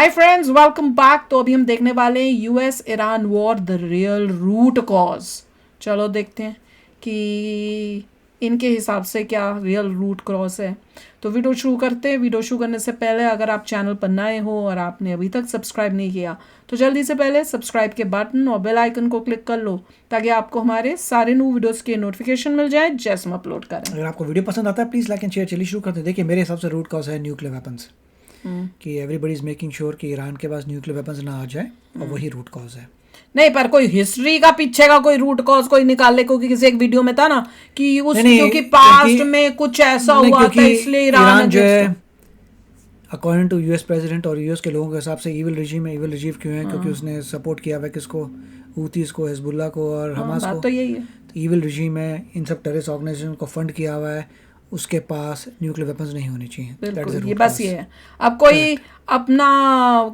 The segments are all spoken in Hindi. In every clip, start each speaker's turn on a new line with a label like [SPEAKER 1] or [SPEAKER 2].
[SPEAKER 1] Hi friends, welcome back. तो अभी हम देखने वाले हैं US Iran war the real root cause. चलो देखते हैं कि इनके हिसाब से क्या रियल रूट कॉज है। तो वीडियो शुरू करते हैं। वीडियो शुरू करने से पहले अगर आप चैनल पर नए हो और आपने अभी तक सब्सक्राइब नहीं किया तो जल्दी से पहले सब्सक्राइब के बटन और बेल आइकन को क्लिक कर लो ताकि आपको हमारे सारे न्यू वीडियोस के नोटिफिकेशन मिल जाए जैसे हम अपलोड करें।
[SPEAKER 2] अगर आपको वीडियो पसंद आता है प्लीज़ लाइक एंड शेयर। चलिए शुरू करते हैं। देखिए मेरे हिसाब से रूट कॉज है न्यूक्लियर वेपन्स, कि एवरीबडी इज मेकिंग श्योर कि ईरान के पास न्यूक्लियर वेपन्स ना आ जाए और वही रूट कॉज है।
[SPEAKER 1] नहीं, पर कोई हिस्ट्री का पीछे का कोई रूट कॉज कोई निकाल ले, क्योंकि किसी एक वीडियो में था ना कि उस क्योंकि पास्ट में कुछ ऐसा हुआ था इसलिए ईरान
[SPEAKER 2] जो है अकॉर्डिंग टू यूएस प्रेसिडेंट और यूएस के लोगों के हिसाब से इविल रिजीम है। इविल रिजीम क्यों है? क्योंकि उसने सपोर्ट किया हुआ है किसको? हूतीस को, हिजबुल्लाह को और हमास को।
[SPEAKER 1] तो यही है,
[SPEAKER 2] तो इविल रिजीम है, इन सब टेररिस्ट ऑर्गेनाइजेशन को फंड किया हुआ है, उसके पास न्यूक्लियर वेपन्स नहीं होने चाहिए।
[SPEAKER 1] बिल्कुल, ये बस ये है। अब कोई अपना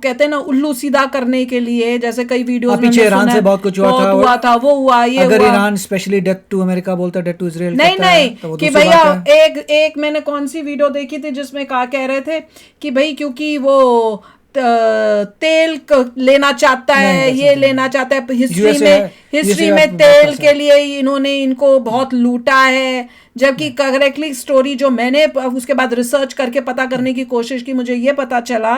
[SPEAKER 1] कहते हैं ना उल्लू सीधा करने के लिए, जैसे कई वीडियोस में
[SPEAKER 2] पीछे ईरान से बहुत कुछ हुआ था
[SPEAKER 1] वो हुआ, ये
[SPEAKER 2] अगर
[SPEAKER 1] हुआ।
[SPEAKER 2] Iran specially death to America बोलता है, डेथ टू इजराइल
[SPEAKER 1] नहीं
[SPEAKER 2] तो
[SPEAKER 1] कि भैया एक मैंने कौन सी वीडियो देखी थी जिसमें कह रहे थे कि भाई क्योंकि वो तेल लेना चाहता है, ये लेना चाहता है, हिस्ट्री में तेल के लिए इन्होंने इनको बहुत लूटा है। जबकि करेक्टली स्टोरी जो मैंने उसके बाद रिसर्च करके पता करने की कोशिश की, मुझे ये पता चला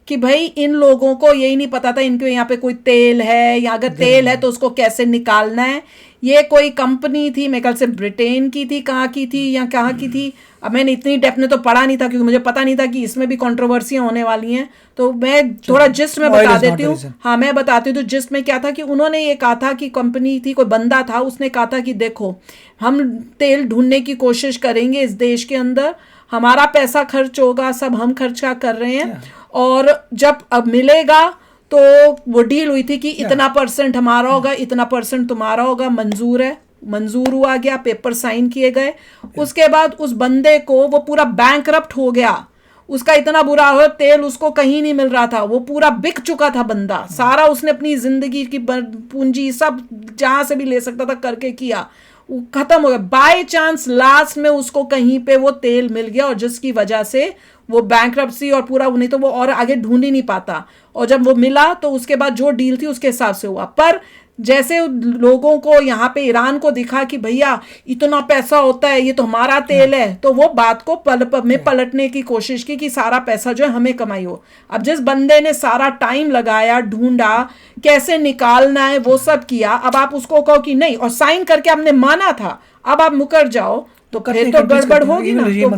[SPEAKER 1] कि भाई इन लोगों को यही नहीं पता था इनके यहाँ पे कोई तेल है, या अगर तेल है तो उसको कैसे निकालना है। ये कोई कंपनी थी, मेरे ख्याल से ब्रिटेन की थी, कहाँ की थी या कहाँ की थी, अब मैंने इतनी डेप्थ में तो पढ़ा नहीं था क्योंकि मुझे पता नहीं था कि इसमें भी कंट्रोवर्सियां होने वाली हैं। तो मैं थोड़ा जिस्ट में बता देती हूँ। हाँ, मैं बताती हूँ। तो जिस्ट में क्या था कि उन्होंने ये कहा था कि कंपनी थी, कोई बंदा था, उसने कहा था कि देखो हम तेल ढूंढने की कोशिश करेंगे इस देश के अंदर, हमारा पैसा खर्च होगा, सब हम खर्चा कर रहे हैं, और जब अब मिलेगा तो वो डील हुई थी कि इतना परसेंट हमारा होगा, इतना परसेंट तुम्हारा होगा। मंजूर हुआ गया, पेपर साइन किए गए। उसके बाद उस बंदे को वो पूरा बैंकरप्ट हो गया, उसका इतना बुरा हो, तेल उसको कहीं नहीं मिल रहा था, वो पूरा बिक चुका था बंदा सारा। उसने अपनी जिंदगी की पूंजी सब जहां से भी ले सकता था करके किया, वो खत्म हो गया। बाय चांस लास्ट में उसको कहीं पे वो तेल मिल गया, और जिसकी वजह से वो बैंकरप्सी और पूरा, नहीं तो वो और आगे ढूंढ ही नहीं पाता। और जब वो मिला तो उसके बाद जो डील थी उसके हिसाब से हुआ। पर जैसे लोगों को यहाँ पे ईरान को दिखा कि भैया इतना पैसा होता है, ये तो हमारा तेल है, तो वो बात को पलटने की कोशिश की कि सारा पैसा जो है हमें कमाई हो। अब जिस बंदे ने सारा टाइम लगाया, ढूंढा कैसे निकालना है, वो सब किया, अब आप उसको कहो कि नहीं, और साइन करके आपने माना था, अब आप मुकर जाओ, तो फिर तो गड़बड़ होगी ना। तो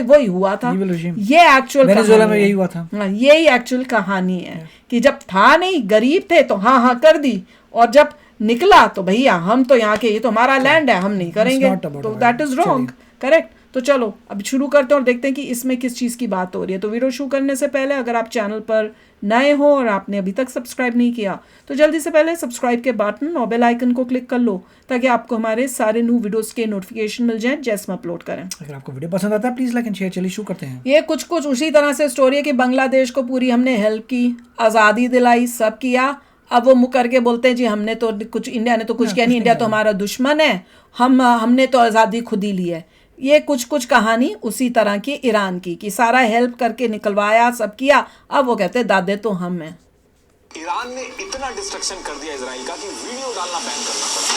[SPEAKER 1] वही हुआ था। ये एक्चुअल
[SPEAKER 2] वेनेजुएला में यही हुआ था।
[SPEAKER 1] हाँ, यही एक्चुअल कहानी है कि जब था नहीं, गरीब थे तो हाँ कर दी, और जब निकला तो भैया हम तो यहाँ के, ये तो हमारा लैंड है, हम नहीं करेंगे, तो दैट इज रॉन्ग। करेक्ट। तो चलो अब शुरू करते हैं और देखते हैं कि इसमें किस चीज़ की बात हो रही है। तो वीडियो शुरू करने से पहले अगर आप चैनल पर नए हो और आपने अभी तक सब्सक्राइब नहीं किया तो जल्दी से पहले सब्सक्राइब के बटन और बेल आइकन को क्लिक कर लो ताकि आपको हमारे सारे न्यू वीडियोस के नोटिफिकेशन मिल जाए जैसे हम अपलोड करें।
[SPEAKER 2] अगर आपको वीडियो पसंद आता है प्लीज लाइक एंड शेयर। चलिए शुरू करते हैं।
[SPEAKER 1] ये कुछ उसी तरह से स्टोरी है कि बांग्लादेश को पूरी हमने हेल्प की, आज़ादी दिलाई, सब किया। अब वो मुँह करके बोलते हैं जी हमने तो कुछ, इंडिया ने तो कुछ किया नहीं, इंडिया तो हमारा दुश्मन है, हमने तो आज़ादी खुद ही ली है। ये कुछ कहानी उसी तरह की ईरान की, कि सारा हेल्प करके निकलवाया, सब किया, अब वो कहते हैं दादे तो हम हैं।
[SPEAKER 3] ईरान ने इतना डिस्ट्रक्शन कर दिया इजराइल का कि वीडियो डालना बैन करना पड़ा।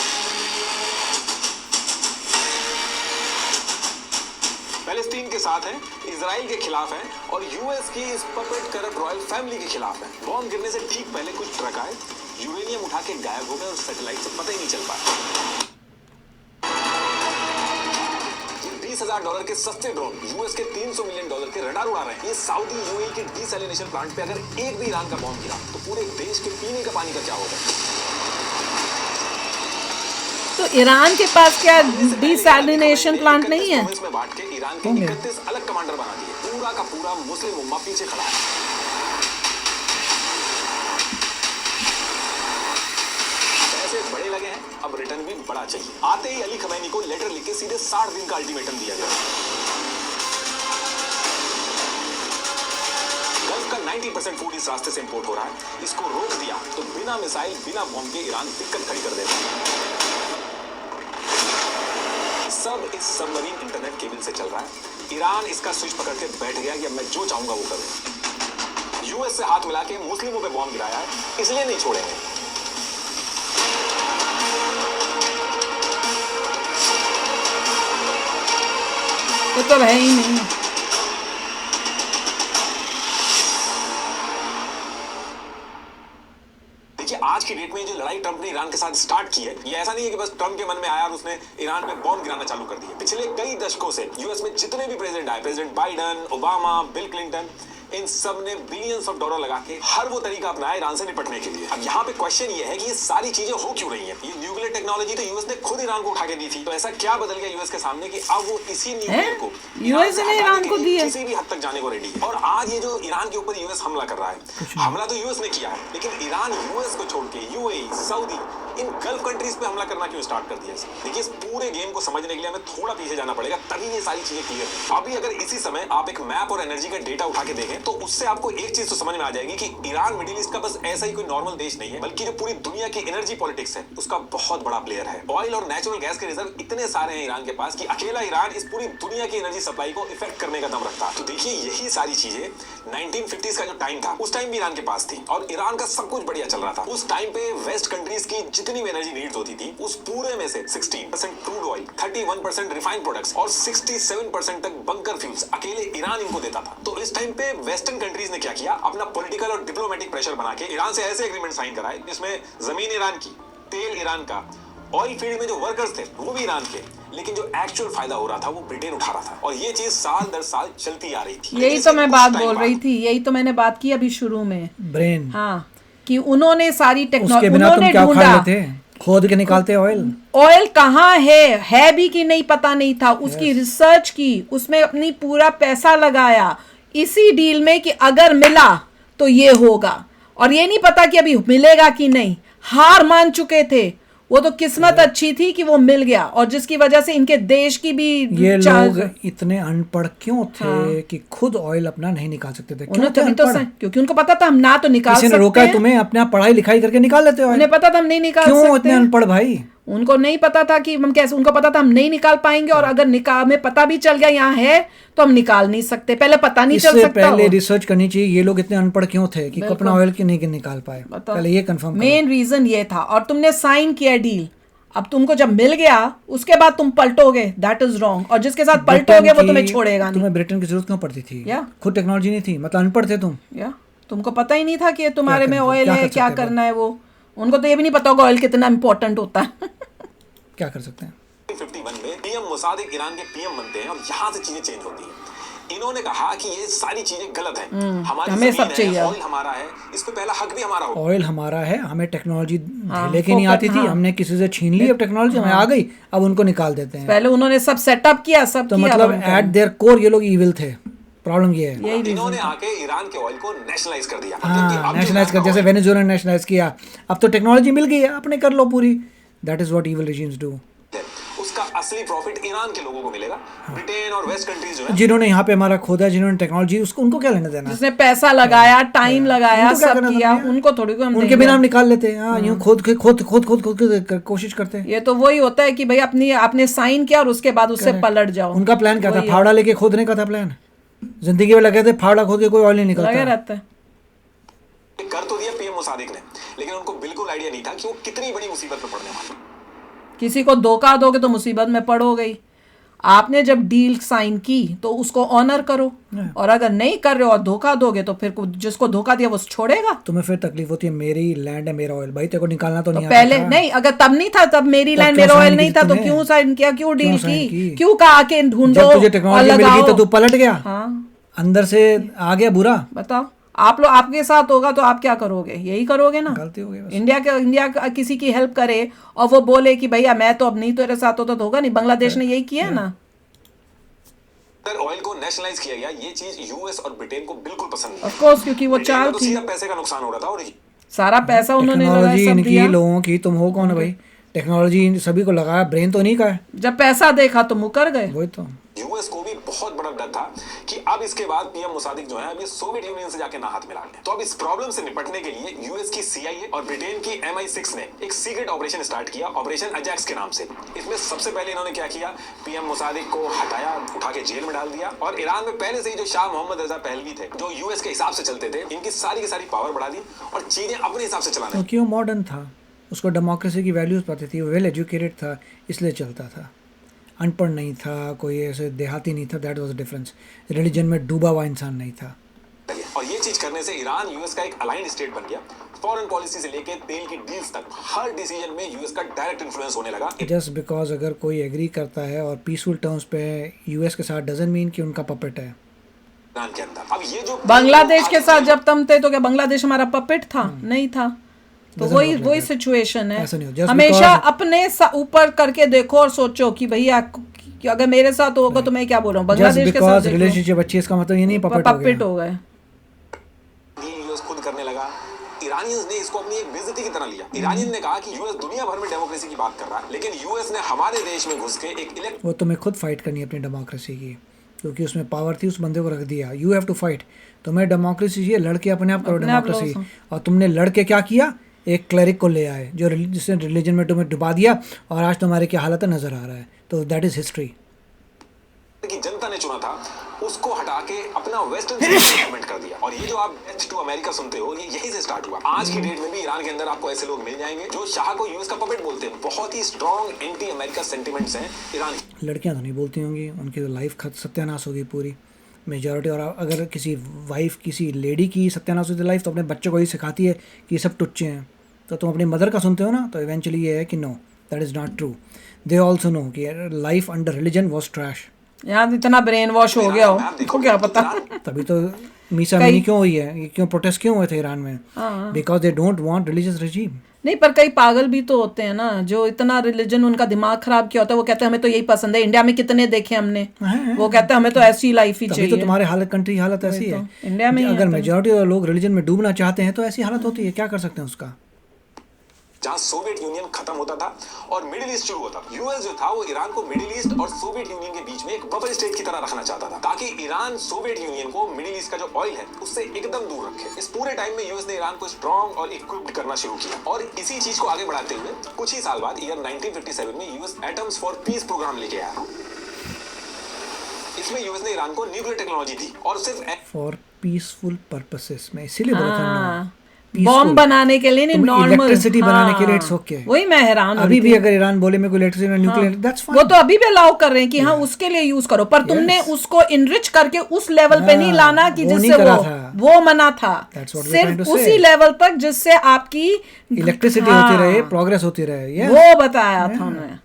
[SPEAKER 3] पैलेस्टीन के साथ है, इजराइल के खिलाफ है, और यूएस की इस पपेट करप्ट रॉयल फैमिली के खिलाफ है। बॉम्ब गिरने से ठीक पहले कुछ ट्रक आए, यूरेनियम उठा के गायब हो गए और सैटेलाइट से पता ही नहीं चल पाया। $20,000 के सस्ते ड्रोन यूएस के $300 मिलियन के रडार उड़ा रहे हैं। ये सऊदी यूएई के डीसैलिनेशन प्लांट पे अगर एक भी ईरान का बॉम्ब गिरा तो पूरे देश के पीने का पानी का क्या होगा?
[SPEAKER 1] तो ईरान के पास क्या डीसैलिनेशन प्लांट नहीं है?
[SPEAKER 3] में बांट के ईरान के 31 अलग कमांडर बना दिए। पूरा का पूरा मुस्लिम उम्मा पीछे खड़ा है। पैसे बड़े लगे हैं, अब रिटर्न भी बड़ा चाहिए। आते ही अली खमैनी को लेटर लिख के सीधे 60 दिन का अल्टीमेटम दिया गया। गल्फ का 90% फूड इस रास्ते से इंपोर्ट हो रहा है, इसको रोक दिया तो बिना मिसाइल, बिना बॉम्ब के ईरान दिक्कत खड़ी कर देगा। सब इस सबमरीन इंटरनेट केबल से चल रहा है। ईरान इसका स्विच पकड़ के बैठ गया कि अब मैं जो चाहूंगा वो करूं। यूएस से हाथ मिला के मुस्लिमों पे बॉम्ब गिराया है, इसलिए नहीं छोड़ेंगे।
[SPEAKER 1] ये तो है ही नहीं।
[SPEAKER 3] देखिए आज की डेट में जो लड़ाई ट्रंप ने ईरान के साथ स्टार्ट की है, ये ऐसा नहीं है कि बस ट्रंप के मन में आया और उसने ईरान पे बॉम्ब गिराना चालू कर दिया। पिछले कई दशकों से यूएस में जितने भी प्रेसिडेंट आए, president Biden, Obama, Bill Clinton, इन सब ने बिलियंस ऑफ डॉलर लगा के हर वो तरीका अपनाया ईरान से निपटने के लिए। अब यहाँ पे क्वेश्चन ये है कि ये सारी चीजें हो क्यों रही हैं? ये न्यूक्लियर टेक्नोलॉजी तो यूएस ने खुद ईरान को उठा के दी थी, तो ऐसा क्या बदल गया यूएस के सामने कि अब वो इसी न्यूक्लियर को
[SPEAKER 1] यूएस ने ईरान को दिया,
[SPEAKER 3] किसी भी हद तक जाने को रेडी है। और आज ये जो ईरान के ऊपर यूएस हमला कर रहा है, हमला तो यूएस ने किया है, लेकिन ईरान यूएस को छोड़ के यूएई, सऊदी, इन गल्फ कंट्रीज पे हमला करना क्यों स्टार्ट कर दिया? देखिए इस पूरे गेम को समझने के लिए हमें थोड़ा पीछे जाना पड़ेगा, तभी ये सारी चीजें क्लियर है। अभी अगर इसी समय आप एक मैप और एनर्जी का डेटा उठा के देखें तो उससे आपको एक चीज तो समझ में आ जाएगी कि ईरान मिडिल ईस्ट का बस ऐसा ही कोई नॉर्मल देश नहीं है, बल्कि जो पूरी दुनिया की एनर्जी पॉलिटिक्स है उसका बहुत बड़ा प्लेयर है। ऑयल और नेचुरल गैस के रिजर्व इतने सारे हैं ईरान के पास कि अकेला ईरान इस पूरी दुनिया की एनर्जी सप्लाई को इफेक्ट करने का दम रखता है। तो देखिए यही सारी चीजें 1950s का जो टाइम था, उस टाइम भी ईरान के पास थी और ईरान का सब कुछ बढ़िया चल रहा था। उस टाइम पे वेस्ट कंट्रीज की जितनी भी एनर्जी नीड्स होती थी, उस पूरे में से 16% क्रूड ऑयल, 31% रिफाइंड प्रोडक्ट्स और 67% तक बंकर फ्यूल्स अकेले ईरान इनको देता था। तो इस टाइम पे वेस्टर्न कंट्रीज ने क्या किया, अपना पॉलिटिकल और डिप्लोमेटिक प्रेशर बना के ईरान से ऐसे एग्रीमेंट साइन कराए जिसमें जमीन ईरान की, तेल ईरान का, ऑयल फील्ड में जो वर्कर्स थे वो भी ईरान के, लेकिन जो एक्चुअल फायदा हो रहा था वो ब्रिटेन उठा रहा था। और ये चीज साल दर साल चलती आ रही थी।
[SPEAKER 1] यही तो मैं बात बोल रही थी, यही तो मैंने बात की अभी शुरू में,
[SPEAKER 2] ब्रेन।
[SPEAKER 1] हाँ, कि उन्होंने सारी
[SPEAKER 2] उसके बिना तुम क्या उखाड़ लेते, खोद के निकालते ऑयल।
[SPEAKER 1] ऑयल कहाँ है भी कि नहीं पता नहीं था, उसकी रिसर्च की, उसमें अपनी पूरा पैसा लगाया इसी डील में कि अगर मिला तो ये होगा, और ये नहीं पता कि अभी मिलेगा कि नहीं। हार मान चुके थे, वो तो किस्मत अच्छी थी कि वो मिल गया, और जिसकी वजह से इनके देश की भी
[SPEAKER 2] ये लोग इतने अनपढ़ क्यों थे, हाँ, कि खुद ऑयल अपना नहीं निकाल सकते थे? क्यों थे अनपढ़?
[SPEAKER 1] क्योंकि उनको पता था हम ना तो निकाल सकते हैं।
[SPEAKER 2] किसी ने रोका है तुम्हें? अपना पढ़ाई लिखाई करके निकाल लेते हो।
[SPEAKER 1] उन्हें पता था हम नहीं निकाल सकते।
[SPEAKER 2] क्यों इतने अनपढ़ भाई?
[SPEAKER 1] उनको नहीं पता था कि हम कैसे, उनको पता था हम नहीं निकाल पाएंगे, और अगर निकाल में पता भी चल गया यहाँ है तो हम निकाल नहीं सकते। पहले पता नहीं चल सकता,
[SPEAKER 2] पहले रिसर्च करनी चाहिए ये लोग इतने अनपढ़ क्यों थे कि अपना ऑयल की नहीं निकाल पाए। पहले ये कंफर्म,
[SPEAKER 1] मेन रीजन ये था। और तुमने साइन किया डील, अब तुमको जब मिल गया उसके बाद तुम पलटोगे, दैट इज रॉन्ग। और जिसके साथ पलटोगे वो तुम्हें छोड़ेगा नहीं।
[SPEAKER 2] तुम्हें ब्रिटेन की जरूरत क्यों पड़ती थी? खुद टेक्नोलॉजी नहीं थी, मतलब अनपढ़ थे तुम।
[SPEAKER 1] तुमको पता ही नहीं था कि तुम्हारे में ऑयल है, क्या करना है। वो उनको तो ये भी नहीं पता होगा ऑयल कितना इंपॉर्टेंट होता है।
[SPEAKER 2] क्या कर सकते हैं?
[SPEAKER 3] 51 में पीएम मुसादिक ईरान के पीएम बनते हैं और यहाँ से चीजें चेंज होती हैं। इन्होंने कहा कि ये सारी चीजें गलत हैं, हमें सब चाहिए, ऑयल हमारा है, इस पे पहला हक भी हमारा होगा।
[SPEAKER 2] ऑयल हमारा है, हमें टेक्नोलॉजी लेके नहीं आती थी, हमने किसी से छीन ली, अब टेक्नोलॉजी हमें आ गई, अब उनको निकाल देते हैं।
[SPEAKER 1] पहले उन्होंने सब सेटअप किया, सब
[SPEAKER 2] तो मतलब एट देयर कोर ये लोग इविल थे। प्रॉब्लम ये है,
[SPEAKER 3] इन्होंने आके ईरान के ऑयल को नेशनलाइज कर दिया।
[SPEAKER 2] हाँ, नेशनलाइज कर, जैसे वेनेजुएला ने नेशनलाइज किया। अब तो टेक्नोलॉजी मिल गई है, अपने कर लो पूरी। That is what evil regimes do.
[SPEAKER 3] उसका असली प्रॉफिट ईरान के लोगों को मिलेगा। ब्रिटेन और वेस्ट कंट्रीज जो है,
[SPEAKER 2] जिन्होंने यहाँ पे हमारा खोदा, जिन्होंने टेक्नोलॉजी, उसको उनको क्या लेना देना?
[SPEAKER 1] जिसने पैसा लगाया, टाइम लगाया, सब किया, उनको थोड़ी को हम
[SPEAKER 2] उनके बिना हम निकाल लेते हैं। यूं खोद के कोशिश करते हैं।
[SPEAKER 1] ये तो वही होता है कि भाई अपनी आपने साइन किया और उसके बाद उससे पलट जाओ।
[SPEAKER 2] उनका प्लान क्या था? फावड़ा लेके खोदने का था प्लान। जिंदगी में लगे थे फावड़ा खोद के कोई ऑयल नहीं निकलता,
[SPEAKER 1] लगे रहता है।
[SPEAKER 3] कर तो दिया पीएम मुसादिक ने, लेकिन उनको बिल्कुल आइडिया नहीं था कि वो कितनी बड़ी मुसीबत में पड़ने वाले।
[SPEAKER 1] किसी को धोखा दोगे तो मुसीबत में पड़ोगे ही। आपने जब डील साइन की तो उसको ऑनर करो, और अगर नहीं कर रहे हो और धोखा दोगे तो फिर जिसको धोखा दिया वो छोड़ेगा।
[SPEAKER 2] तुम्हें फिर तकलीफ होती है, मेरी लैंड है, मेरा ऑयल, भाई तेरे को निकालना तो नहीं आता।
[SPEAKER 1] पहले नहीं, अगर तब नहीं था, तब मेरी लैंड मेरा ऑयल नहीं था, तो क्यों साइन किया, क्यों डील की, क्यों कहा आके ढूंढो?
[SPEAKER 2] तुझे टेक्नोलॉजी मिल गई तो तू पलट गया,
[SPEAKER 1] हाँ,
[SPEAKER 2] अंदर से आ गया बुरा।
[SPEAKER 1] बताओ आप लोग, आपके साथ होगा तो आप क्या करोगे? यही करोगे ना।
[SPEAKER 2] गलती हो गई।
[SPEAKER 1] इंडिया किसी की हेल्प करे और वो बोले कि भैया मैं तो अब नहीं, तेरे साथ होता तो होगा नहीं। बांग्लादेश ने यही किया ना।
[SPEAKER 3] ऑयल को नेशनलाइज किया गया, ये चीज यूएस और ब्रिटेन को बिल्कुल पसंद नहीं।
[SPEAKER 1] ऑफ कोर्स, क्योंकि वो चाल थी,
[SPEAKER 3] पैसे का नुकसान हो रहा था और
[SPEAKER 1] सारा पैसा उन्होंने लगाया, सब दिया।
[SPEAKER 2] लोगों की, तुम हो कौन भाई? टेक्नोलॉजी सभी को लगाया, ब्रेन तो नहीं का है।
[SPEAKER 1] जब पैसा देखा तो मुकर गए।
[SPEAKER 2] वही तो।
[SPEAKER 3] यूएस को भी बहुत बड़ा डर था कि अब इसके बाद पीएम मुसादिक जो है अब ये सोवियत यूनियन से जाके ना हाथ मिला लें। तो अब इस प्रॉब्लम से निपटने के लिए यूएस की CIA और ब्रिटेन की MI6 ने एक सीक्रेट ऑपरेशन स्टार्ट किया, ऑपरेशन अजैक्स के नाम से। इसमें सबसे पहले इन्होंने क्या किया, पीएम मुसादिक को हटाया, उठा के जेल में डाल दिया। और ईरान में पहले से ही जो शाह मोहम्मद रजा पहलवी थे, जो यूएस के हिसाब से चलते थे, इनकी सारी की सारी पावर बढ़ा दी और चीजें अपने हिसाब से चलाने।
[SPEAKER 2] क्योंकि वो मॉडर्न था, उसको डेमोक्रेसी की वैल्यूज़ पता थी, वेल एजुकेटेड था, इसलिए चलता था। अनपढ़ नहीं था, कोई ऐसे देहाती नहीं था, that was the difference. Religion में डूबा हुआ इंसान नहीं था।
[SPEAKER 3] और ये चीज करने से ईरान यूएस का एक अलाइंड स्टेट बन गया। फॉरेन पॉलिसी से लेके तेल की डील्स तक हर डिसीजन में यूएस का डायरेक्ट इन्फ्लुएंस होने लगा।
[SPEAKER 2] जस्ट बिकॉज अगर कोई एग्री करता है और पीसफुल टर्म्स पे यूएस के साथ डजंट मीन कि उनका पपेट है।
[SPEAKER 3] ईरान के अंदर अब ये जो
[SPEAKER 1] बांग्लादेश के साथ जब तुम थे तो क्या बांग्लादेश हमारा पपेट था? नहीं था। तो वही सिचुएशन है। हमेशा अपने ऊपर करके देखो और सोचो कि भैया अगर मेरे साथ होगा तो मैं क्या बोल रहा हूँ। बांग्लादेश के साथ
[SPEAKER 2] रिलेशनशिप अच्छी, इसका मतलब ये नहीं
[SPEAKER 1] पपेट हो गए।
[SPEAKER 3] यूएस खुद करने लगा। ईरानियंस ने इसको अपनी एक बेइज्जती की तरह लिया। ईरानियन ने कहा कि यूएस दुनिया भर में डेमोक्रेसी की बात कर रहा है, लेकिन यूएस ने हमारे देश में घुस के एक
[SPEAKER 2] वो तुम्हें खुद फाइट करनी है अपनी डेमोक्रेसी की, क्योंकि उसमें पावर थी, उस बंदे को रख दिया। You have to fight. तुम्हें डेमोक्रेसी चाहिए, लड़के अपने आप करो डेमोक्रेसी। और तुमने लड़के क्या किया, एक क्लरिक को ले आए जो जिसने रिलीजन में तुम्हें डुबा दिया, और आज तुम्हारे क्या हालत नजर आ रहा है। तो दैट इज हिस्ट्री।
[SPEAKER 3] की जनता ने चुना था, उसको हटा के अपना वेस्टर्न इम्प्लीमेंट कर दिया। और ये जो आप वेस्ट टू अमेरिका सुनते हो, ये यहीं से स्टार्ट हुआ। आज की डेट में भी ईरान के अंदर आपको ऐसे लोग मिल जाएंगे जो शाह को यूएस का पपेट बोलते हैं। बहुत ही स्ट्रॉन्ग एंटी अमेरिका सेंटिमेंट्स हैं ईरान की।
[SPEAKER 2] लड़कियां तो नहीं बोलती होंगी, उनकी तो लाइफ सत्यानाश होगी पूरी मेजॉरिटी। और अगर किसी वाइफ, किसी लेडी की सत्यानाश होती लाइफ, तो अपने बच्चों को ही सिखाती है कि ये सब टुच्चे हैं। तो तुम अपनी मदर का सुनते हो ना, तो इवेंचुअली ये है कि no, that is not true. They also know कि life under religion was trash.
[SPEAKER 1] यहाँ इतना ब्रेन वॉश हो गया हो, को क्या पता।
[SPEAKER 2] तभी तो मीसा मिनी क्यों हुई है, क्यों प्रोटेस्ट क्यों हुए थे ईरान में? Because they don't want religious regime.
[SPEAKER 1] नहीं, पर कई पागल भी तो होते हैं ना, जो इतना रिलीजन उनका दिमाग खराब किया होता है। वो कहते हैं हमें तो यही पसंद है। इंडिया में कितने देखे हमने, वो कहते हैं हमें तो ऐसी लाइफ ही चाहिए।
[SPEAKER 2] तो तुम्हारे कंट्री हालत ऐसी है।
[SPEAKER 1] इंडिया में
[SPEAKER 2] अगर मेजॉरिटी लोग रिलीजन में डूबना चाहते हैं तो ऐसी हालत होती है, क्या कर सकते हैं उसका।
[SPEAKER 3] जहां सोवियत यूनियन खत्म होता था और मिडिल ईस्ट शुरू होता था। यूएस जो था वो ईरान को मिडिल ईस्ट और सोवियत यूनियन के बीच में एक बबल स्टेट की तरह रखना चाहता था, ताकि ईरान सोवियत यूनियन को मिडिल ईस्ट का जो ऑयल है उससे एकदम दूर रखे। इस पूरे टाइम में यूएस ने ईरान को स्ट्रॉन्ग और इक्विप्ड करना शुरू किया। और इसी चीज को आगे बढ़ाते हुए कुछ ही साल बाद ईयर 1957 में US atoms for peace programme लेके आया। इसमें यूएस ने ईरान को न्यूक्लियर टेक्नोलॉजी दी और सिर्फ
[SPEAKER 2] फॉर पीसफुल पर्पसेस में, इसीलिए बोला था
[SPEAKER 1] बॉम्ब बनाने के लिए नहीं, नॉर्मल
[SPEAKER 2] इलेक्ट्रिसिटी बनाने के लिए इट्स ओके।
[SPEAKER 1] वही मैं हैरान
[SPEAKER 2] अभी भी अगर ईरान बोले मेरे को इलेक्ट्रिसिटी न्यूक्लियर, दैट्स फाइन।
[SPEAKER 1] वो तो अभी भी अलाउ कर रहे हैं कि हाँ उसके लिए यूज करो, पर तुमने उसको इनरिच करके उस लेवल पे नहीं लाना कि जिससे वो मना था। सिर्फ उसी लेवल तक जिससे आपकी
[SPEAKER 2] इलेक्ट्रिसिटी होती रहे, प्रोग्रेस होती रहे,
[SPEAKER 1] वो बताया था उन्होंने।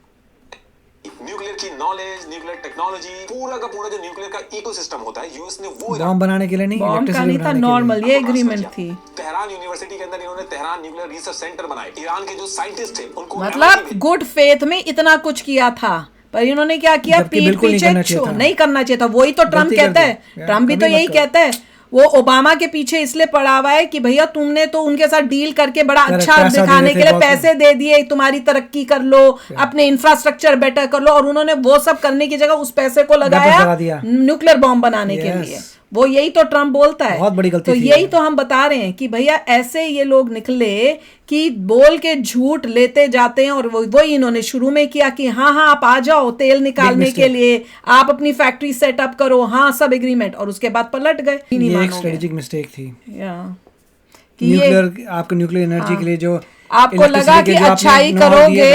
[SPEAKER 3] न्यूक्लियर की नॉलेज, न्यूक्लियर टेक्नोलॉजी, पूरा का पूरा जो न्यूक्लियर का इकोसिस्टम होता है, यूएस ने वो
[SPEAKER 2] बॉम्ब बनाने के लिए नहीं,
[SPEAKER 1] बॉम्ब का नहीं था, नॉर्मल ये एग्रीमेंट थी।
[SPEAKER 3] तेहरान यूनिवर्सिटी के अंदर इन्होंने तेहरान न्यूक्लियर रिसर्च सेंटर बनाए। ईरान के जो साइंटिस्ट थे उनको
[SPEAKER 1] मतलब गुड फेथ में इतना कुछ किया था, पर इन्होंने क्या किया, पीठ पीछे नहीं करना चाहिए था। वही तो ट्रम्प कहता है, ट्रम्प भी तो यही कहता है। वो ओबामा के पीछे इसलिए पड़ा हुआ है कि भैया तुमने तो उनके साथ डील करके बड़ा अच्छा दिखाने के लिए पैसे दे दिए, तुम्हारी तरक्की कर लो, अपने इंफ्रास्ट्रक्चर बेटर कर लो, और उन्होंने वो सब करने की जगह उस पैसे को लगाया न्यूक्लियर बॉम्ब बनाने के लिए। वो यही तो ट्रम्प बोलता है।
[SPEAKER 2] बहुत बड़ी गलती
[SPEAKER 1] तो यही तो हम बता रहे हैं कि भैया ऐसे ये लोग निकले कि बोल के झूठ लेते जाते हैं। और वही इन्होंने शुरू में किया कि हाँ आप आ जाओ तेल निकालने के लिए, आप अपनी फैक्ट्री सेटअप करो, हाँ सब एग्रीमेंट, और उसके बाद पलट गए।
[SPEAKER 2] ये एक स्ट्रेटेजिक मिस्टेक थी
[SPEAKER 1] कि
[SPEAKER 2] न्यूक्लियर, आपको न्यूक्लियर एनर्जी के लिए जो
[SPEAKER 1] आपको लगा कि अच्छाई करोगे,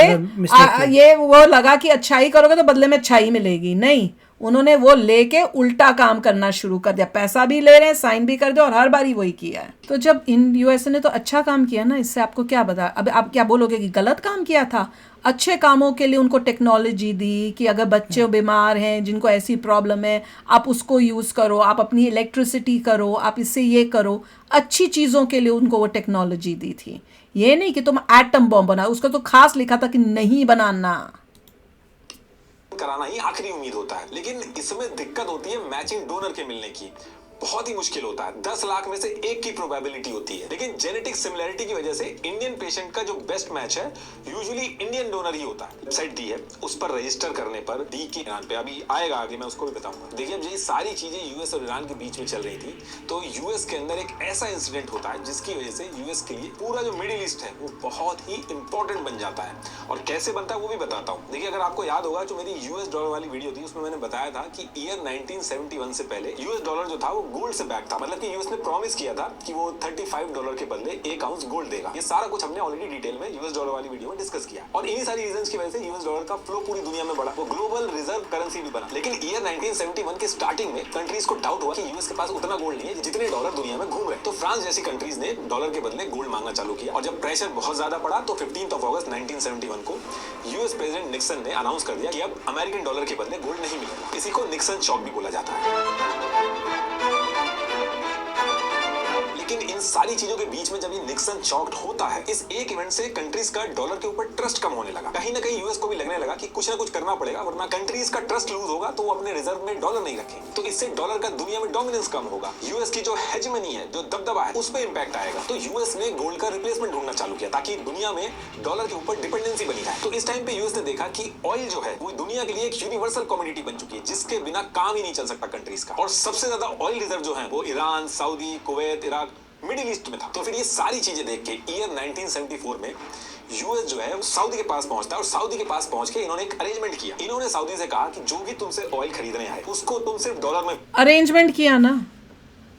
[SPEAKER 1] ये वो लगा कि अच्छाई करोगे तो बदले में अच्छाई मिलेगी। नहीं, उन्होंने वो लेके उल्टा काम करना शुरू कर दिया। पैसा भी ले रहे हैं, साइन भी कर दो, और हर बारी वही किया है। तो जब इन यूएसए ने तो अच्छा काम किया ना, इससे आपको क्या बता, अब आप क्या बोलोगे कि गलत काम किया था? अच्छे कामों के लिए उनको टेक्नोलॉजी दी कि अगर बच्चे बीमार हैं, जिनको ऐसी प्रॉब्लम है, आप उसको यूज़ करो, आप अपनी इलेक्ट्रिसिटी करो, आप इससे ये करो। अच्छी चीज़ों के लिए उनको वो टेक्नोलॉजी दी थी। ये नहीं कि तुम एटम बॉम्ब बनाओ, उसको तो खास लिखा था कि नहीं बनाना,
[SPEAKER 3] कराना ही आखिरी उम्मीद होता है। लेकिन इसमें दिक्कत होती है मैचिंग डोनर के मिलने की। बहुत ही मुश्किल होता है। 10 लाख में से 1 की प्रोबेबिलिटी होती है, लेकिन जेनेटिक सिमिलरिटी की वजह से इंडियन पेशेंट का जो बेस्ट मैच है यूजुअली इंडियन डोनर ही होता है। वेबसाइट दी है, उस पर रजिस्टर करने पर डी के ईरान पे अभी आएगा, आगे मैं उसको भी बताऊंगा। देखिए अब ये सारी चीजें यूएस और ईरान के बीच में चल रही थी, तो यूएस के अंदर एक ऐसा इंसिडेंट होता है जिसकी वजह से यूएस के लिए पूरा जो मिडिल ईस्ट है वो बहुत ही इंपॉर्टेंट बन जाता है। और कैसे बनता है वो भी बताता हूँ। देखिए अगर आपको याद होगा जो मेरी यूएस डॉलर वाली वीडियो थी उसमें मैंने बताया था कि ईयर 1971 से पहले यूएस डॉलर जो था वो गोल्ड से बैक था। मतलब कि यूएस ने प्रॉमिस किया था कि वो $35 के बदले 1 आउंस गोल्ड देगा। ये सारा कुछ हमने ऑलरेडी डिटेल में यूएस डॉलर वाली वीडियो में डिस्कस किया, और इन्हीं सारी रीजंस की वजह से यूएस डॉलर का फ्लो पूरी दुनिया में बढ़ा, वो ग्लोबल रिजर्व करेंसी भी बना। लेकिन ईयर 1971 के स्टार्टिंग में कंट्रीज को डाउट हुआ कि यूएस के पास उतना गोल्ड नहीं है जितने डॉलर दुनिया में घूम रहे हैं। तो फ्रांस जैसी कंट्रीज ने डॉलर के बदले गोल्ड मांगना चालू किया, और जब प्रेशर बहुत ज्यादा पड़ा तो 15 अगस्त 1971 को यूएस प्रेसिडेंट निक्सन ने अनाउंस कर दिया कि अब अमेरिकन डॉलर के बदले गोल्ड नहीं मिलेगा। इसी को निक्सन शॉक भी बोला जाता है। लेकिन इन सारी चीजों के बीच में जब ये निक्सन शॉक्ड होता है, इस एक इवेंट से कंट्रीज का डॉलर के ऊपर ट्रस्ट कम होने लगा। कहीं ना कहीं यूएस को भी लगने लगा कि कुछ ना कुछ करना पड़ेगा, वरना कंट्रीज का ट्रस्ट लूज होगा तो वो अपने रिजर्व में डॉलर नहीं रखेंगे, तो इससे डॉलर का दुनिया में डोमिनेंस कम होगा। यूएस की जो हेजेमनी है, जो दबदबा है, उस पर इंपैक्ट आएगा। तो यूएस ने गोल्ड का रिप्लेसमेंट ढूंढना चालू किया ताकि दुनिया में डॉलर के ऊपर डिपेंडेंसी बनी रहे। तो इस टाइम पे यूएस ने देखा कि ऑयल जो है वो दुनिया के लिए एक यूनिवर्सल कमोडिटी बन चुकी है, जिसके बिना काम ही नहीं चल सकता कंट्रीज का। और सबसे ज्यादा ऑयल रिजर्व जो है वो Iran, Saudi, Kuwait, Iraq, middle east में था। तो फिर ये सारी चीजें देख के ईयर 1974 में यूएस जो है सऊदी के पास पहुंचता है, और सऊदी के पास पहुंच के इन्होंने एक अरेंजमेंट किया। इन्होंने सऊदी से कहा कि जो भी तुमसे ऑयल खरीदने आए उसको तुम सिर्फ डॉलर में
[SPEAKER 1] अरेंजमेंट किया ना,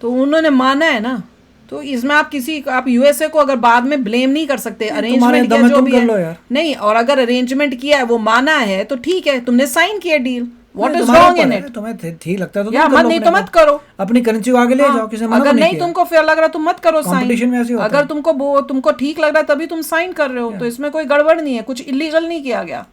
[SPEAKER 1] तो उन्होंने माना है ना। तो इसमें आप यूएसए को अगर बाद में ब्लेम नहीं कर सकते। अरेंजमेंट किया जो भी है नहीं, और अगर अरेंजमेंट किया है वो माना है तो ठीक है, तुमने साइन किया deal. What is wrong in it?
[SPEAKER 2] तुम्हें ठीक लगता है तो
[SPEAKER 1] या मत, नहीं तो मत करो,
[SPEAKER 2] अपनी करेंसी को आगे ले जाओ। किसी मना
[SPEAKER 1] अगर नहीं तुमको फेयर लग रहा तुम मत करो साइन। अगर
[SPEAKER 2] है।
[SPEAKER 1] तुमको ठीक लग रहा है तभी तुम साइन कर रहे हो, तो इसमें कोई गड़बड़ नहीं है, कुछ इलीगल नहीं किया गया।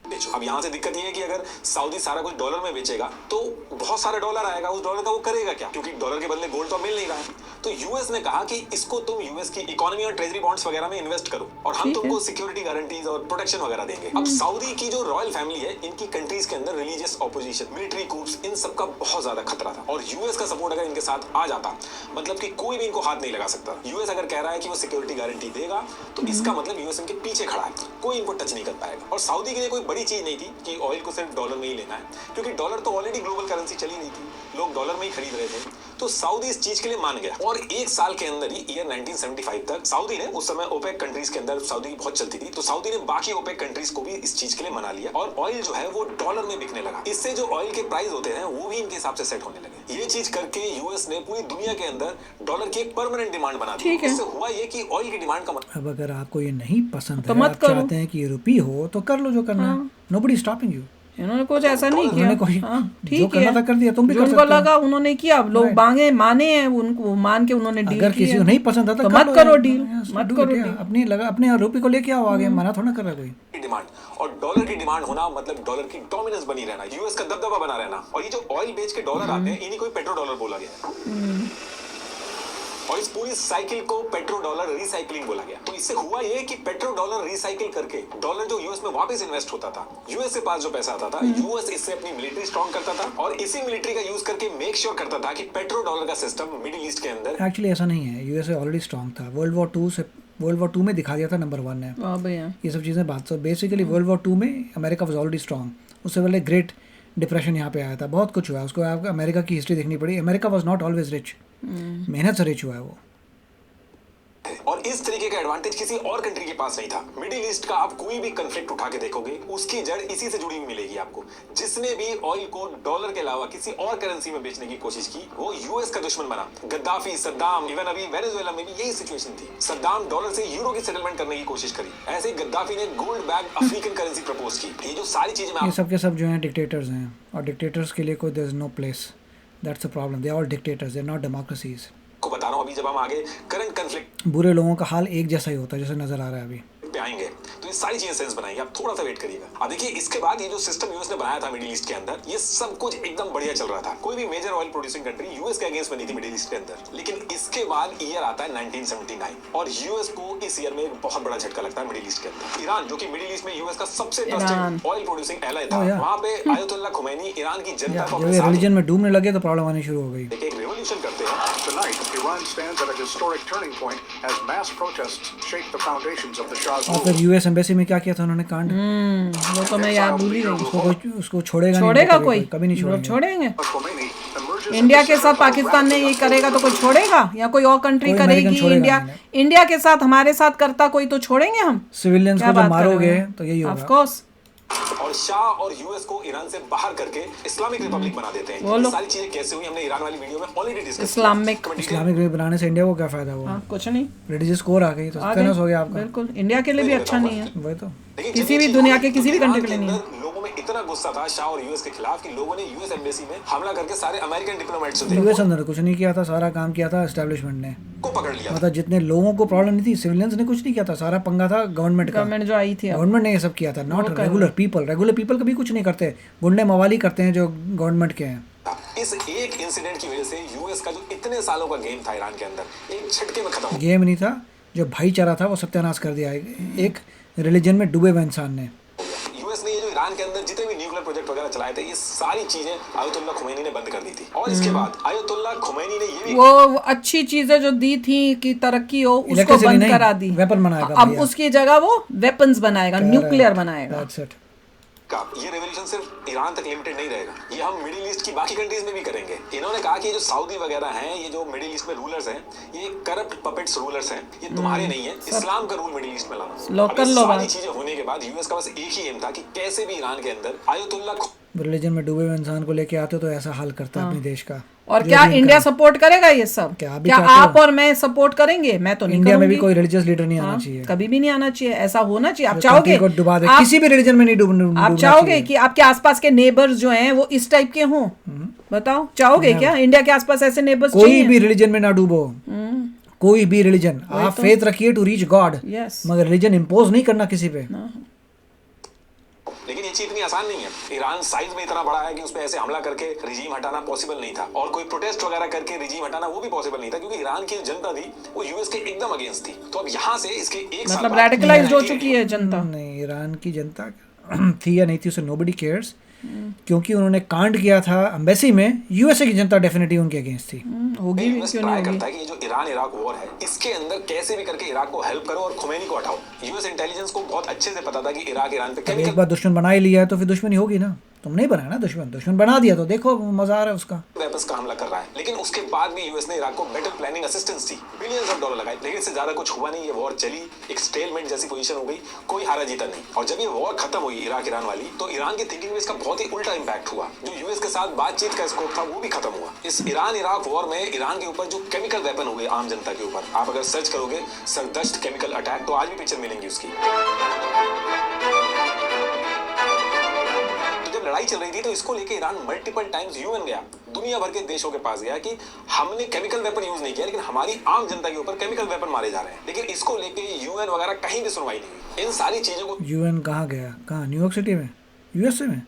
[SPEAKER 3] बेचो। अब यहाँ से दिक्कत ये है कि अगर सऊदी सारा कुछ डॉलर में बेचेगा तो बहुत सारा डॉलर आएगा, उस डॉलर का वो करेगा क्या, क्योंकि डॉलर के बदले गोल्ड तो मिल नहीं रहा है। तो यूएस ने कहा कि इसको तुम यूएस की इकोनॉमी और ट्रेजरी बॉन्ड्स वगैरह में इन्वेस्ट करो, और हम तुमको सिक्योरिटी गारंटीज और प्रोटेक्शन वगैरह देंगे। अब सऊदी की जो रॉयल फैमिली है, इनकी कंट्रीज के अंदर रिलीजियस ऑपोजिशन, मिलिट्री कूप्स, इन सब का बहुत ज्यादा खतरा था, और यूएस का सपोर्ट अगर इनके साथ आ जाता, मतलब कि कोई भी इनको हाथ नहीं लगा सकता। यूएस अगर कह रहा है कि वो सिक्योरिटी गारंटी देगा तो इसका मतलब यूएस इनके पीछे खड़ा है, कोई इनको टच नहीं कर पाएगा। और सऊदी के लिए कोई बड़ी चीज नहीं थी कि ऑयल को सिर्फ डॉलर में ही लेना है, क्योंकि डॉलर तो ऑलरेडी ग्लोबल करेंसी चली नहीं थी, लोग डॉलर में ही खरीद रहे थे। तो सऊदी इस चीज के लिए मान गया, और एक साल के अंदर ही ईयर 1975 तक सऊदी ने, उस समय ओपेक कंट्रीज के अंदर सऊदी की बहुत चलती थी, तो सऊदी ने बाकी ओपेक कंट्रीज को भी इस चीज के लिए मना लिया, और ऑयल जो है वो डॉलर में बिकने लगा। इससे जो ऑयल के प्राइस होते हैं वो भी इनके हिसाब से सेट होने लगे। ये चीज करके यूएस ने पूरी दुनिया के अंदर डॉलर की एक परमानेंट डिमांड बना दी। इससे हुआ ये कि ऑयल की डिमांड कम।
[SPEAKER 2] अब अगर आपको ये नहीं पसंद
[SPEAKER 1] तो
[SPEAKER 2] है,
[SPEAKER 1] मत
[SPEAKER 2] आप
[SPEAKER 1] करो।
[SPEAKER 2] चाहते हैं कि ये रुपी हो, तो कर लो जो करना है। Nobody stopping you.
[SPEAKER 1] इन्होंने कुछ ऐसा नहीं किया।
[SPEAKER 2] जो
[SPEAKER 1] ठीक
[SPEAKER 2] करना था
[SPEAKER 1] है,
[SPEAKER 2] कर दिया, तुम भी
[SPEAKER 1] जो
[SPEAKER 2] कर
[SPEAKER 1] उनको
[SPEAKER 2] सकते हो।
[SPEAKER 1] लगा उन्होंने किया। अब लोग माने हैं, उनको मान के उन्होंने डील
[SPEAKER 2] अगर किसी को नहीं पसंद आता
[SPEAKER 1] तो
[SPEAKER 2] कर
[SPEAKER 1] मत
[SPEAKER 2] लो
[SPEAKER 1] करो
[SPEAKER 2] यार।
[SPEAKER 1] डील,
[SPEAKER 2] Yes,
[SPEAKER 1] मत
[SPEAKER 2] do
[SPEAKER 1] करो
[SPEAKER 2] it,
[SPEAKER 1] डील।
[SPEAKER 2] yeah। अपने रुपये को लेके आओ आगे, मना थोड़ा कर रहा है कोई।
[SPEAKER 3] डिमांड, और डॉलर की डिमांड होना मतलब डॉलर की डोमिनेंस बनी रहना, यूएस का दबदबा बना रहना। और ये जो ऑयल बेच के डॉलर आते हैं, इन्हीं को पेट्रो डॉलर बोला गया है, और इस पूरी साइकिल को पेट्रो डॉलर रिसाइकलिंग बोला गया। तो इससे हुआ ये कि पेट्रो डॉलर रिसाइकिल करके डॉलर जो यूएस में वापस इन्वेस्ट होता था, यूएस के पास जो पैसा आता था, यूएस इससे अपनी मिलिट्री स्ट्रॉन्ग करता था, और इसी मिलिट्री का यूज करके मेक श्योर करता था कि पेट्रो डॉलर का सिस्टम मिडिल ईस्ट के अंदर।
[SPEAKER 2] एक्चुअली ऐसा नहीं है, यूएसए ऑलरेडी स्ट्रांग था। वर्ल्ड वॉर 2 में दिखा दिया था नंबर 1 है ये सब चीज़ें। बात तो बेसिकली वर्ल्ड वॉर 2 में अमेरिका वाज ऑलरेडी स्ट्रांग। उससे पहले ग्रेट डिप्रेशन यहाँ पे आया था, बहुत कुछ हुआ। उसको आपको अमेरिका की हिस्ट्री देखनी पड़ी। America was not always rich, मेहनत से रिच हुआ है वो।
[SPEAKER 3] और इस तरीके का एडवांटेज किसी और कंट्री के पास नहीं था। मिडिल ईस्ट का आप कोई भी कन्फ्लिक्ट उठा के देखोगे, उसकी जड़ इसी से जुड़ी हुई मिलेगी आपको। जिसने भी ऑयल को डॉलर के अलावा किसी और करेंसी में बेचने की कोशिश की, वो यूएस का दुश्मन बना। गद्दाफी, सद्दाम, इवन अभी वेनेजुएला में भी यही सिचुएशन थी। सद्दाम डॉलर से यूरो की सेटलमेंट करने की कोशिश करी, ऐसे ही गद्दाफी ने gold bag African currency propose की। ये जो सारी चीजें
[SPEAKER 2] ये सब के सब जो हैं डिक्टेटर्स हैं, और डिक्टेटर्स के लिए कोई there is no place. That's a problem. They are all dictators, they are not democracies.
[SPEAKER 3] को बता रहा हूं, अभी जब हम आगे करंट कन्फ्लिक्ट
[SPEAKER 2] बुरे लोगों का हाल एक जैसा ही होता है, जैसे नजर आ रहा है अभी
[SPEAKER 3] पे आएंगे, तो ये सारी चीजें सेंस बनाएंगे। आप थोड़ा सा वेट करिएगा। अब देखिए, इसके बाद ये जो सिस्टम यूएस ने बनाया था मिडिल ईस्ट के अंदर, ये सब कुछ एकदम बढ़िया चल रहा था। कोई भी major oil producing country US के अगेंस्ट बनी थी मिडिल ईस्ट के अंदर। लेकिन इसके बाद ईयर आता है 1979, और यूएस को इस ईयर में एक बहुत बड़ा झटका लगता है मिडिल ईस्ट के अंदर। ईरान, जो कि मिडिल ईस्ट में यूएस का सबसे ट्रस्टेड ऑयल प्रोड्यूसिंग एलाय था, वहां पे आयतुल्लाह खुमैनी ईरान की जनता को
[SPEAKER 2] जब ये रिलीजन में डूबने लगे तो प्रॉब्लम आनी शुरू हो गई।
[SPEAKER 3] मेंशन करते हैं।
[SPEAKER 4] Tonight, Iran stands at a historic turning point as mass protests shake the foundations of the Shah's
[SPEAKER 2] और फिर
[SPEAKER 4] rule.
[SPEAKER 2] यूएस एम्बेसी में क्या किया था उन्होंने कांड,
[SPEAKER 1] वो तो मैं याद भूल ही गई।
[SPEAKER 2] उसको छोड़ेगा
[SPEAKER 1] छोड़ेगा
[SPEAKER 2] नहीं,
[SPEAKER 1] कोई?
[SPEAKER 2] कभी नहीं
[SPEAKER 1] लोग
[SPEAKER 2] छोड़ेंगे।
[SPEAKER 1] छोड़ेंगे?
[SPEAKER 4] Khomeini emerges
[SPEAKER 1] इंडिया
[SPEAKER 4] as
[SPEAKER 1] के
[SPEAKER 4] the
[SPEAKER 1] साथ
[SPEAKER 4] center of a
[SPEAKER 1] पाकिस्तान ने
[SPEAKER 4] radical
[SPEAKER 1] ये करेगा तो कोई छोड़ेगा, या कोई और कंट्री
[SPEAKER 2] कोई
[SPEAKER 1] करेगी?
[SPEAKER 2] अमेरिकन छोड़ेगा
[SPEAKER 1] इंडिया
[SPEAKER 2] नहीं।
[SPEAKER 1] इंडिया के साथ हमारे साथ करता कोई तो छोड़ेंगे हम?
[SPEAKER 2] सिविलियंस
[SPEAKER 1] क्या
[SPEAKER 2] को जब
[SPEAKER 1] बात कर रहे
[SPEAKER 2] मारोगे
[SPEAKER 1] हैं?
[SPEAKER 2] तो यही
[SPEAKER 1] ऑफ
[SPEAKER 2] होगा।
[SPEAKER 1] कोर्स।
[SPEAKER 3] और शाह और यूएस को ईरान से बाहर करके इस्लामिक रिपब्लिक बना देते हैं।
[SPEAKER 1] बोलो।
[SPEAKER 3] ये सारी चीजें कैसे हुई हमने ईरान वाली वीडियो में ऑलरेडी डिस्कस
[SPEAKER 1] इस्लामिक
[SPEAKER 2] इस्लामिक वे बनाने से इंडिया को क्या फायदा हुआ?
[SPEAKER 1] कुछ नहीं,
[SPEAKER 2] रिलीजियस कोर आ गई तो
[SPEAKER 1] आ
[SPEAKER 2] सत्यानाश
[SPEAKER 1] गई।
[SPEAKER 2] हो गया आपका।
[SPEAKER 1] बिल्कुल, इंडिया के लिए भी अच्छा नहीं है,
[SPEAKER 2] वही तो।
[SPEAKER 1] किसी भी दुनिया के किसी भी कंट्री के लिए नहीं है।
[SPEAKER 3] लोगों में इतना गुस्सा था शाह और यूएस के खिलाफ कि लोगों ने यूएस एम्बेसी में हमला करके सारे अमेरिकन डिप्लोमेट्स
[SPEAKER 2] यूएस अंदर कुछ नहीं किया था, सारा काम किया था एस्टेब्लिशमेंट ने।
[SPEAKER 3] को पकड़ लिया।
[SPEAKER 2] मतलब जितने लोगों को प्रॉब्लम नहीं थी, सिविलियंस ने कुछ नहीं किया था, सारा पंगा था गवर्नमेंट का।
[SPEAKER 1] गवर्नमेंट जो आई थी अब।
[SPEAKER 2] गवर्नमेंट ने ये सब किया था, not regular people. Regular people कभी कुछ नहीं करते, गुंडे मवाली करते हैं जो गवर्नमेंट के हैं।
[SPEAKER 3] इस एक इंसिडेंट की वजह से यूएस का जो इतने सालों का गेम था ईरान के अंदर एक झटके में खत्म हो गया।
[SPEAKER 2] गेम नहीं था, जो भाईचारा था वो सत्यानाश कर दिया एक रिलीजन में डूबे हुए इंसान ने।
[SPEAKER 3] यूएस ने ये जो ईरान के अंदर जितने भी न्यूक्लियर प्रोजेक्ट वगैरह चलाए थे, ये सारी चीजें आयतुल्ला खुमैनी ने बंद कर दी थी। और इसके बाद आयतुल्ला खुमैनी ने ये भी
[SPEAKER 1] वो अच्छी चीजें जो दी थी कि तरक्की हो, उसको
[SPEAKER 2] Electricity
[SPEAKER 1] बंद
[SPEAKER 2] नहीं,
[SPEAKER 1] करा दी।
[SPEAKER 2] weapon बनाएगा
[SPEAKER 1] अब
[SPEAKER 2] भैया।
[SPEAKER 1] उसकी जगह वो वेपन्स बनाएगा, न्यूक्लियर बनाएगा।
[SPEAKER 2] That's it।
[SPEAKER 3] का ये रेवोल्यूशन सिर्फ ईरान तक लिमिटेड नहीं रहेगा, ये हम मिडिल ईस्ट की बाकी कंट्रीज में भी करेंगे। इन्होंने कहा कि ये जो सऊदी वगैरह हैं, ये जो मिडिल ईस्ट में रूलर्स हैं, ये करप्ट पपेट्स रूलर्स हैं, ये तुम्हारे नहीं है। इस्लाम का रूल मिडिल ईस्ट में लाना।
[SPEAKER 1] लोकल
[SPEAKER 3] अब ये
[SPEAKER 1] लोग
[SPEAKER 3] सारी चीजें होने के बाद यूएस का बस एक ही एम था कि कैसे भी ईरान के अंदर आयतुल्ला
[SPEAKER 2] रिलीजन में डूबे हुए इंसान को लेके आते तो ऐसा हाल करता है अपने देश का।
[SPEAKER 1] और
[SPEAKER 2] जो
[SPEAKER 1] क्या
[SPEAKER 2] भी
[SPEAKER 1] इंडिया
[SPEAKER 2] इनका-
[SPEAKER 1] सपोर्ट करेगा ये सब?
[SPEAKER 2] क्या अभी
[SPEAKER 1] क्या
[SPEAKER 2] चाहते
[SPEAKER 1] आप
[SPEAKER 2] हो?
[SPEAKER 1] और मैं सपोर्ट करेंगे? मैं तो नहीं
[SPEAKER 2] इंडिया में भी
[SPEAKER 1] करूंगी।
[SPEAKER 2] कोई रिलीजियस लीडर नहीं आना
[SPEAKER 1] हाँ,
[SPEAKER 2] चाहिए,
[SPEAKER 1] कभी भी नहीं आना चाहिए। ऐसा होना चाहिए। आप
[SPEAKER 2] जो
[SPEAKER 1] चाहोगे
[SPEAKER 2] कंट्री को डुबा दे,
[SPEAKER 1] आप-
[SPEAKER 2] किसी भी रिलीजन में नहीं डूबना
[SPEAKER 1] आप चाहोगे कि आपके आसपास के नेबर्स जो हैं वो इस टाइप के हों? बताओ, चाहोगे क्या इंडिया के आसपास ऐसे नेबर्स
[SPEAKER 2] कोई
[SPEAKER 1] चाहिए?
[SPEAKER 2] भी रिलीजन में ना डूबो, कोई भी रिलीजन। आप फेथ रखिए टू रीच गॉड,
[SPEAKER 1] यस।
[SPEAKER 2] मगर रिलीजन इम्पोज नहीं करना किसी पे।
[SPEAKER 3] लेकिन ये चीज इतनी आसान नहीं है। ईरान साइज में इतना बड़ा है कि उस पर ऐसे हमला करके रिजीम हटाना पॉसिबल नहीं था, और कोई प्रोटेस्ट वगैरह करके रिजीम हटाना वो भी पॉसिबल नहीं था, क्योंकि ईरान की जनता थी वो यूएस के एकदम अगेंस्ट थी। तो अब यहाँ से इसके एक साल
[SPEAKER 1] मतलब
[SPEAKER 3] बाद
[SPEAKER 1] रेडिकलाइज्ड हो चुकी है जनता।
[SPEAKER 2] नहीं, ईरान की जनता थी या नहीं थी उसे नोबडी केयर्स, क्योंकि उन्होंने कांड किया था एम्बेसी में। यूएसए की जनता डेफिनेटली उनके अगेंस्ट थी।
[SPEAKER 1] होगी भी,
[SPEAKER 3] यूएस
[SPEAKER 1] क्यों
[SPEAKER 3] ट्राई
[SPEAKER 1] नहीं होगी?
[SPEAKER 3] करता है कि ये जो ईरान इराक वॉर है, इसके अंदर कैसे भी करके इराक को हेल्प करो और खुमैनी को हटाओ। यूएस इंटेलिजेंस को बहुत अच्छे से पता था कि इराक ईरान पे
[SPEAKER 2] एक
[SPEAKER 3] केमिकल
[SPEAKER 2] बार दुश्मन बना ही लिया है तो फिर दुश्मनी होगी ना। तुम नहीं बनाया ना दुश्मन, दुश्मन बना दिया तो देखो मजा आ रहा है उसका।
[SPEAKER 3] वेपन्स का हमला कर रहा है। लेकिन उसके बाद भी यूएस ने इराक को better planning assistance the, billions of dollar लगाए, लेकिन इससे ज्यादा कुछ हुआ नहीं। ये वॉर चली, एक स्टेलमेंट जैसी पोजीशन हो गई, कोई हारा जीता नहीं। और जब ये वॉर खत्म हुई इराक ईरान वाली, तो ईरान की थिंकिंग में इसका बहुत ही उल्टा इंपैक्ट हुआ। जो यूएस के साथ बातचीत का स्कोप था वो भी खत्म हुआ। इस ईरान इराक वॉर में ईरान के ऊपर जो केमिकल वेपन हुए आम जनता के ऊपर, आप अगर सर्च करोगे सरदश्त केमिकल अटैक, तो आज भी पिक्चर मिलेंगी उसकी। लड़ाई चल रही थी तो इसको लेके ईरान मल्टीपल टाइम्स यूएन गया, दुनिया भर के देशों के पास गया कि हमने केमिकल वेपन यूज नहीं किया, लेकिन हमारी आम जनता के ऊपर केमिकल वेपन मारे जा रहे हैं। लेकिन इसको लेके यूएन वगैरह कहीं भी सुनवाई नहीं हुई। इन सारी चीजों को
[SPEAKER 2] यूएन कहाँ गया? कहाँ? न्यूयॉर्क सिटी में, यूएसए में।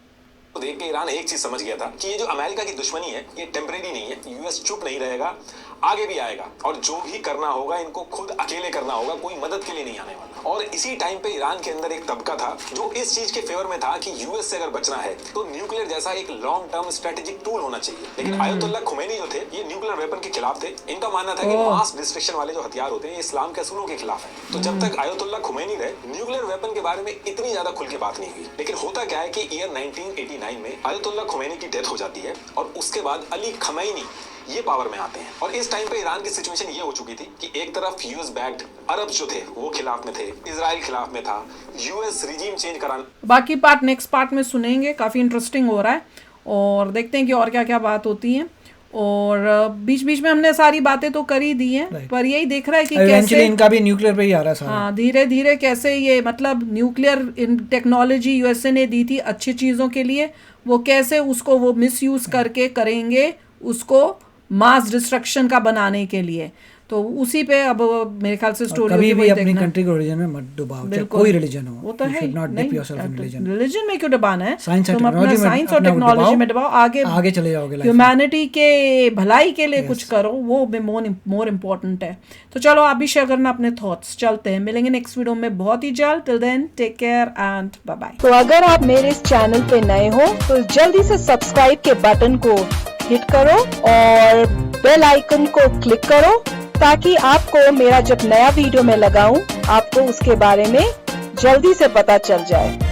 [SPEAKER 3] देख के ईरान एक चीज समझ गया था कि ये जो अमेरिका की दुश्मनी है ये टेम्परेरी नहीं है। यूएस चुप नहीं रहेगा, आगे भी आएगा, और जो भी करना होगा इनको खुद अकेले करना होगा, कोई मदद के लिए नहीं आने वाला। और इसी टाइम पे ईरान के अंदर एक तबका था जो इस चीज के फेवर में था कि यूएस से अगर बचना है तो न्यूक्लियर जैसा एक लॉन्ग टर्म स्ट्रेटेजिक टूल होना चाहिए। लेकिन आयतुल्ला खुमैनी जो थे ये न्यूक्लियर वेपन के खिलाफ थे। इनका मानना था कि मास डिस्ट्रक्शन वाले जो हथियार होते हैं ये इस्लाम के असूलों के खिलाफ है। तो जब तक आयतुल्ला खुमैनी रहे, न्यूक्लियर वेपन के बारे में इतनी ज्यादा खुल के बात नहीं हुई। लेकिन होता क्या है कि ईयर 1989 में आयतुल्ला खुमैनी की डेथ हो जाती है, और उसके बाद अली खमैनी ये पावर में आते हैं। और इस टाइम पे ईरान की सिचुएशन ये हो चुकी थी कि एक तरफ यूएस बैक्ड अरब जो थे वो खिलाफ में थे, इजराइल खिलाफ में था, यूएस रिजीम चेंज कराना।
[SPEAKER 1] बाकी पार्ट नेक्स्ट पार्ट में सुनेंगे, काफ़ी इंटरेस्टिंग हो रहा है, और देखते हैं कि और क्या क्या बात होती है। और बीच बीच में हमने सारी बातें तो कर ही दी हैं, पर यही देख रहा है कि कैसे
[SPEAKER 2] इनका भी न्यूक्लियर पे ही आ रहा है सारा।
[SPEAKER 1] हाँ, धीरे धीरे कैसे ये मतलब न्यूक्लियर टेक्नोलॉजी यूएसए ने दी थी अच्छी चीज़ों के लिए, वो कैसे उसको वो मिसयूज़ करके करेंगे उसको मास डिस्ट्रक्शन का बनाने के लिए। तो उसी पे अब मेरे ख्याल से स्टोरी
[SPEAKER 2] कभी भी अपनी कंट्री को रिलीजन में मत डुबाओ, चाहे कोई रिलीजन हो।
[SPEAKER 1] वो तो है रिलीजन में क्यों डुबाना है?
[SPEAKER 2] साइंस
[SPEAKER 1] तुम अपना साइंस और टेक्नोलॉजी में डुबाओ, आगे
[SPEAKER 2] चले जाओगे।
[SPEAKER 1] ह्यूमैनिटी के भलाई के लिए कुछ करो, वो मोर इम्पोर्टेंट है। तो चलो आप भी शेयर करना अपने थॉट्स। चलते हैं, मिलेंगे नेक्स्ट वीडियो में बहुत ही जल्द। Till then take care and bye bye.
[SPEAKER 5] तो अगर आप मेरे इस चैनल पे नए हो तो जल्दी से सब्सक्राइब के बटन को हिट करो और बेल आइकन को क्लिक करो ताकि आपको मेरा जब नया वीडियो मैं लगाऊं आपको उसके बारे में जल्दी से पता चल जाए।